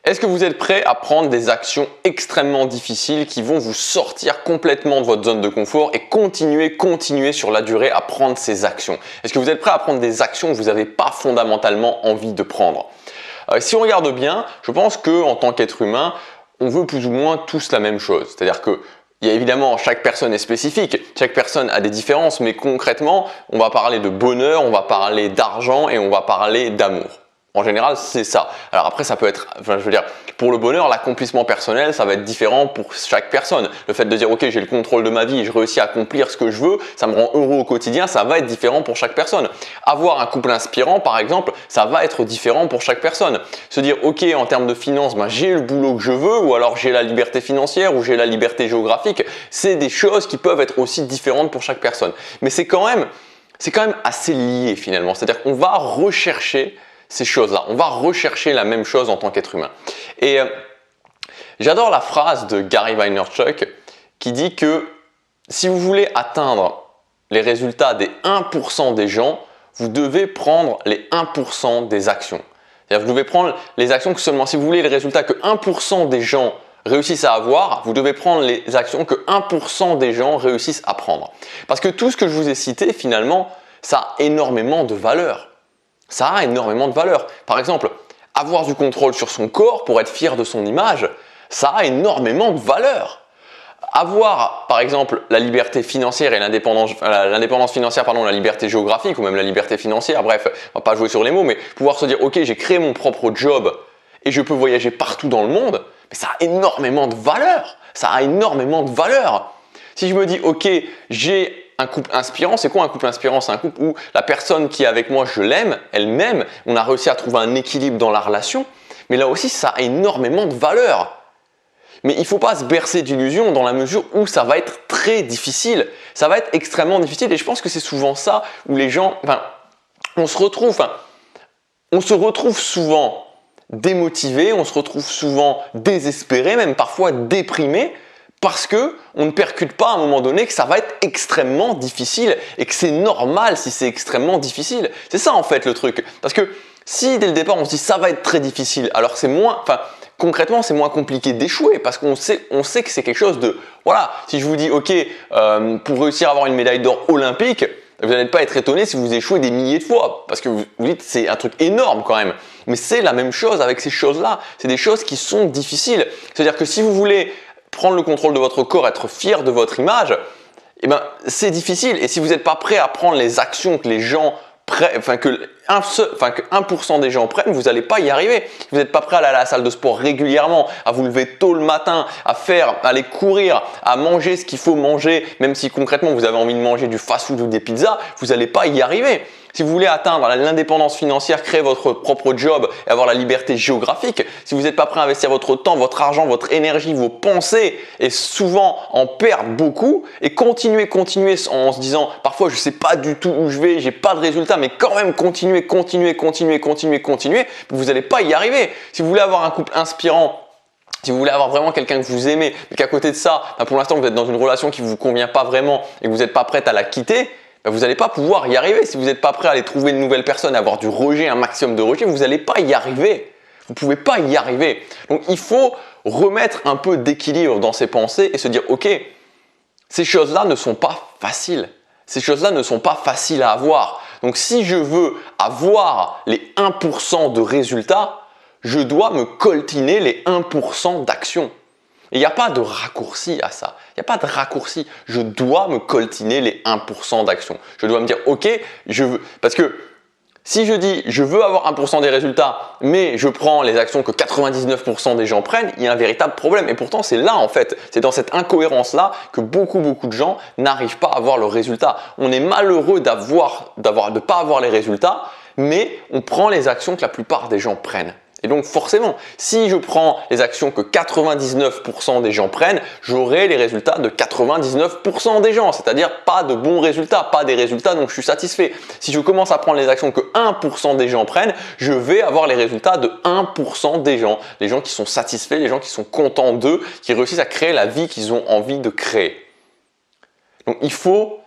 Est-ce que vous êtes prêt à prendre des actions extrêmement difficiles qui vont vous sortir complètement de votre zone de confort et continuer sur la durée à prendre ces actions? Est-ce que vous êtes prêt à prendre des actions que vous n'avez pas fondamentalement envie de prendre? Si on regarde bien, je pense qu'en tant qu'être humain, on veut plus ou moins tous la même chose. C'est-à-dire que évidemment, chaque personne est spécifique, chaque personne a des différences, mais concrètement, on va parler de bonheur, on va parler d'argent et on va parler d'amour. En général, c'est ça. Alors après, ça peut être, je veux dire, pour le bonheur, l'accomplissement personnel, ça va être différent pour chaque personne. Le fait de dire, ok, j'ai le contrôle de ma vie, je réussis à accomplir ce que je veux, ça me rend heureux au quotidien, ça va être différent pour chaque personne. Avoir un couple inspirant, par exemple, ça va être différent pour chaque personne. Se dire, ok, en termes de finances, j'ai le boulot que je veux, ou alors j'ai la liberté financière, ou j'ai la liberté géographique, c'est des choses qui peuvent être aussi différentes pour chaque personne. Mais c'est quand même assez lié finalement. C'est-à-dire qu'on va rechercher ces choses-là. On va rechercher la même chose en tant qu'être humain. Et j'adore la phrase de Gary Vaynerchuk qui dit que si vous voulez atteindre les résultats des 1% des gens, vous devez prendre les 1% des actions. C'est-à-dire que vous devez prendre les actions que seulement, si vous voulez les résultats que 1% des gens réussissent à avoir, vous devez prendre les actions que 1% des gens réussissent à prendre. Parce que tout ce que je vous ai cité, finalement, ça a énormément de valeur. Ça a énormément de valeur. Par exemple, avoir du contrôle sur son corps pour être fier de son image, ça a énormément de valeur. Avoir, par exemple, la liberté financière et l'indépendance financière, la liberté géographique ou même la liberté financière, bref, on va pas jouer sur les mots, mais pouvoir se dire, ok, j'ai créé mon propre job et je peux voyager partout dans le monde, mais ça a énormément de valeur. Ça a énormément de valeur. Si je me dis, ok, j'ai un couple inspirant, c'est quoi un couple inspirant? C'est un couple où la personne qui est avec moi, je l'aime, elle m'aime, on a réussi à trouver un équilibre dans la relation, mais là aussi, ça a énormément de valeur. Mais il ne faut pas se bercer d'illusions dans la mesure où ça va être très difficile. Ça va être extrêmement difficile et je pense que c'est souvent ça où les gens, on se retrouve souvent démotivé, on se retrouve souvent désespéré, même parfois déprimé, parce que on ne percute pas à un moment donné que ça va être extrêmement difficile et que c'est normal si c'est extrêmement difficile. C'est ça en fait le truc. Parce que si dès le départ on se dit ça va être très difficile, alors c'est moins, concrètement c'est moins compliqué d'échouer parce qu'on sait que c'est quelque chose de, voilà, si je vous dis ok, pour réussir à avoir une médaille d'or olympique, vous n'allez pas être étonné si vous échouez des milliers de fois parce que vous dites c'est un truc énorme quand même. Mais c'est la même chose avec ces choses-là. C'est des choses qui sont difficiles. C'est-à-dire que si vous voulez prendre le contrôle de votre corps, être fier de votre image, c'est difficile. Et si vous n'êtes pas prêt à prendre les actions que les gens prennent, que 1% des gens prennent, vous n'allez pas y arriver. Si vous n'êtes pas prêt à aller à la salle de sport régulièrement, à vous lever tôt le matin, à aller courir, à manger ce qu'il faut manger, même si concrètement vous avez envie de manger du fast-food ou des pizzas, vous n'allez pas y arriver. Si vous voulez atteindre l'indépendance financière, créer votre propre job et avoir la liberté géographique, si vous n'êtes pas prêt à investir votre temps, votre argent, votre énergie, vos pensées et souvent en perdre beaucoup et continuer en se disant parfois je ne sais pas du tout où je vais, j'ai pas de résultat mais quand même continuer, vous n'allez pas y arriver. Si vous voulez avoir un couple inspirant, si vous voulez avoir vraiment quelqu'un que vous aimez mais qu'à côté de ça, pour l'instant vous êtes dans une relation qui ne vous convient pas vraiment et que vous n'êtes pas prête à la quitter, vous n'allez pas pouvoir y arriver. Si vous n'êtes pas prêt à aller trouver une nouvelle personne, à avoir du rejet, un maximum de rejet, vous n'allez pas y arriver. Vous ne pouvez pas y arriver. Donc il faut remettre un peu d'équilibre dans ses pensées et se dire ok, ces choses-là ne sont pas faciles. Ces choses-là ne sont pas faciles à avoir. Donc si je veux avoir les 1% de résultats, je dois me coltiner les 1% d'actions. Et il n'y a pas de raccourci à ça. Il n'y a pas de raccourci. Je dois me coltiner les 1% d'actions. Je dois me dire, ok, je veux. Parce que si je dis, je veux avoir 1% des résultats, mais je prends les actions que 99% des gens prennent, il y a un véritable problème. Et pourtant, c'est là en fait, c'est dans cette incohérence-là que beaucoup de gens n'arrivent pas à avoir le résultat. On est malheureux de pas avoir les résultats, mais on prend les actions que la plupart des gens prennent. Et donc forcément, si je prends les actions que 99% des gens prennent, j'aurai les résultats de 99% des gens, c'est-à-dire pas de bons résultats, pas des résultats dont je suis satisfait. Si je commence à prendre les actions que 1% des gens prennent, je vais avoir les résultats de 1% des gens, les gens qui sont satisfaits, les gens qui sont contents d'eux, qui réussissent à créer la vie qu'ils ont envie de créer. Donc il faut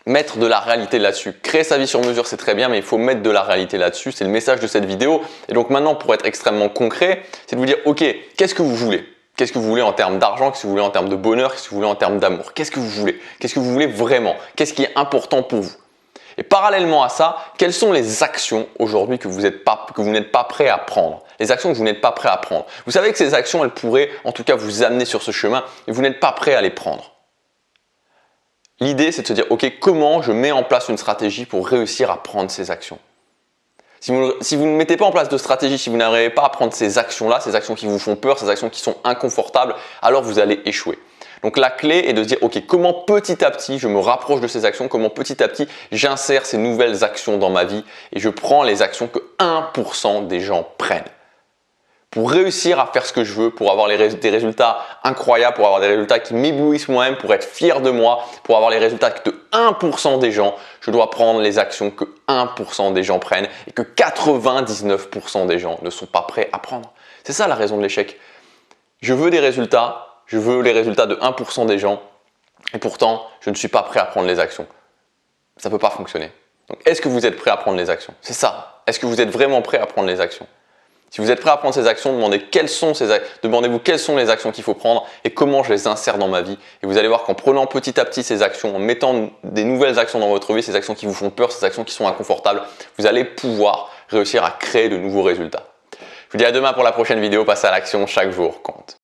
mettre de la réalité là-dessus. Créer sa vie sur mesure, c'est très bien, mais il faut mettre de la réalité là-dessus. C'est le message de cette vidéo. Et donc maintenant, pour être extrêmement concret, c'est de vous dire, ok, qu'est-ce que vous voulez? Qu'est-ce que vous voulez en termes d'argent? Qu'est-ce que vous voulez en termes de bonheur? Qu'est-ce que vous voulez en termes d'amour? Qu'est-ce que vous voulez? Qu'est-ce que vous voulez vraiment? Qu'est-ce qui est important pour vous? Et parallèlement à ça, quelles sont les actions aujourd'hui que vous n'êtes pas prêt à prendre? Les actions que vous n'êtes pas prêt à prendre. Vous savez que ces actions, elles pourraient en tout cas vous amener sur ce chemin et vous n'êtes pas prêt à les prendre. L'idée, c'est de se dire, ok, comment je mets en place une stratégie pour réussir à prendre ces actions? Si vous ne mettez pas en place de stratégie, si vous n'arrivez pas à prendre ces actions-là, ces actions qui vous font peur, ces actions qui sont inconfortables, alors vous allez échouer. Donc la clé est de se dire, ok, comment petit à petit je me rapproche de ces actions, comment petit à petit j'insère ces nouvelles actions dans ma vie et je prends les actions que 1% des gens prennent. Pour réussir à faire ce que je veux, pour avoir des résultats incroyables, pour avoir des résultats qui m'éblouissent moi-même, pour être fier de moi, pour avoir les résultats de 1% des gens, je dois prendre les actions que 1% des gens prennent et que 99% des gens ne sont pas prêts à prendre. C'est ça la raison de l'échec. Je veux des résultats, je veux les résultats de 1% des gens et pourtant je ne suis pas prêt à prendre les actions. Ça ne peut pas fonctionner. Donc est-ce que vous êtes prêt à prendre les actions? C'est ça. Est-ce que vous êtes vraiment prêt à prendre les actions? Si vous êtes prêt à prendre ces actions, demandez-vous quelles sont les actions qu'il faut prendre et comment je les insère dans ma vie. Et vous allez voir qu'en prenant petit à petit ces actions, en mettant des nouvelles actions dans votre vie, ces actions qui vous font peur, ces actions qui sont inconfortables, vous allez pouvoir réussir à créer de nouveaux résultats. Je vous dis à demain pour la prochaine vidéo. Passez à l'action, chaque jour compte.